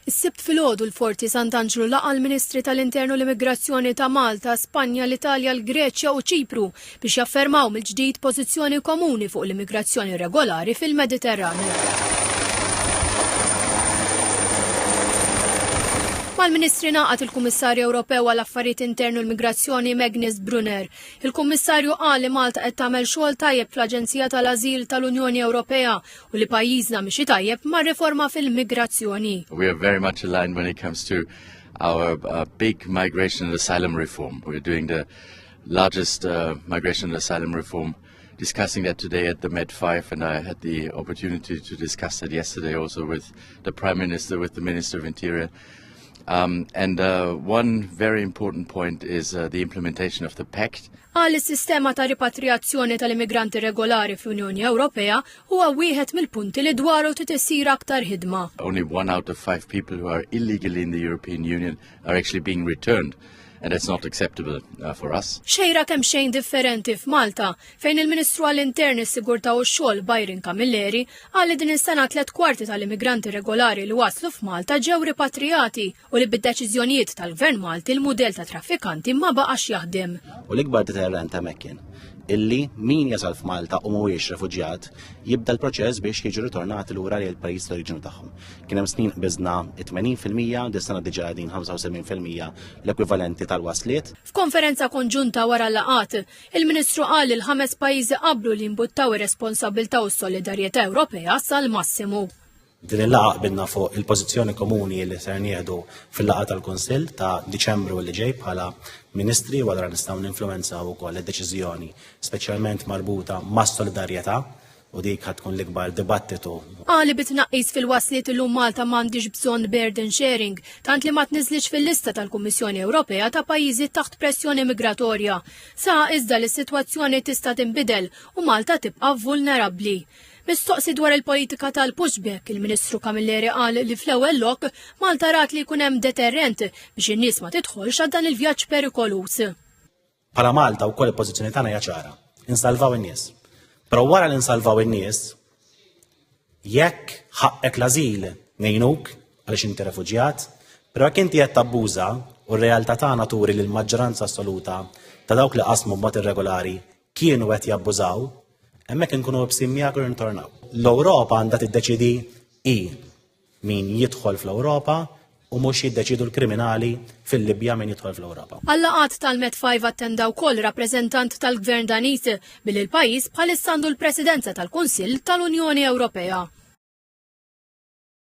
Is-sibt filgħodu l-Forti Sant'Angelo laqa l-Ministri tal-Internu l-Immigrazzjoni ta' Malta, Spanja, l-Italja, l-Greċja u Ċipru biex jaffermaw mill-ġdid pożizzjoni komuni fuq l-immigrazzjoni regolari fil-Mediterranju. Mal-Ministri naqat il-Kummissarju Ewropew għall-Affarijiet Internu l-Migrazzjoni Magnus Brunner. Il-Kummissarju qal li Malta qed tagħmel xogħol tajjeb fl-Aġenzija tal-Ażil tal-Unjoni Ewropea u li pajjiżna mixi tajjeb mar-riforma fil-migrazzjoni. We are very much aligned when it comes to our big migration and asylum reform. We're doing the largest migration and asylum reform, discussing that today at the Med5, and I had the opportunity to discuss that yesterday also with the Prime Minister, with the Minister of Interior. One very important point is the implementation of the pact. Għal is-sistema ta' ripatrijazzjoni tal-immigranti regolari fl-Unjoni Ewropea huwa wieħed mill-punti li dwaru titissir aktar ħidma. Only 1 out of 5 people who are illegally in the European Union are actually being returned. And that's not acceptable for us. Xejra kemm xejn differenti f'Malta, fejn il-Ministru għall-Intern is-Sigurtà u x-xogħol Byron Camilleri qal li din is-sena 3/4 tal-immigranti regolari li waslu f'Malta ġew ripatrijati u li bid-deċiżjonijiet tal-Gvern Malti il-mudell ta' traffikanti ma baqax jaħdem. U l-ikbar deterrent hemmhekk kien illi min jasal f'Malta u mhuwiex refuġjat jibda l-proċess biex jiġu ritornati lura lil pajjiż tal-oriġinu tagħhom. Kien hemm snin biżna 80%, dis-sena diġà qegħdin 75% l-ekwivalenti tal-wasliet. F'konferenza konġunta wara l-laqat, il-Ministru qal li l-5 pajjiżi qablu li jimbuttaw ir-responsabbiltà u s-solidarjetà Ewropea sal-massimu. Din il-laqgħa qbilna fuq il-pożizzjoni komuni li ser nieħdu fil-laqgħa tal-Kunsill ta' Diċembru li ġej bħala Ministri u allura nistgħu ninfluwenzaw ukoll id-deċiżjoni speċjalment marbuta mas-solidarjetà u dik ħadd tkun l-ikbar dibattitu. Qali bitnaqqis fil-wasliet illum Malta m'għandix bżonn burden sharing, tant li ma tniżlix fil-lista tal-Kummissjoni Ewropea ta' pajjiżi taħt pressjoni migratorja. Sa iżda li s-sitwazzjoni tista' tinbidel u Malta tibqa' vulnerabbli. Mistoqsi dwar il-politika tal-pushback, il-Ministru Camilleri qal li fl-ewwel lok Malta rat li jkun hemm deterrent biex in-nies ma tidħolx għal dan il-vjaġġ perikolus. Bħala Malta wkoll il-pożizzjoni tagħna hija ċara. Insalvaw in-nies. Però wara li nsalvaw in-nies, jekk ħaqqek l-ażil ngħinuk għaliex inti refuġjat, però jekk inti qed tabbuża u r-realtà tagħna turi li l-maġġoranza assoluta ta' dawk li qasmu b'mod irregolari kienu qed jabbużaw, hemmhekk inkunu b'simja kur ntornaw. L-Ewropa għandha tiddeċidi min jidħol fl-Ewropa u mhux jiddeċidu l-kriminali fil-Libja min jidħol fl-Ewropa. Għall-laqgħat tal-Med5 attendaw wkoll rappreżentant tal-Gvern Daniż billi l-pajjiż bħalissa għandu l-Presidenza tal-Kunsill tal-Unjoni Ewropea.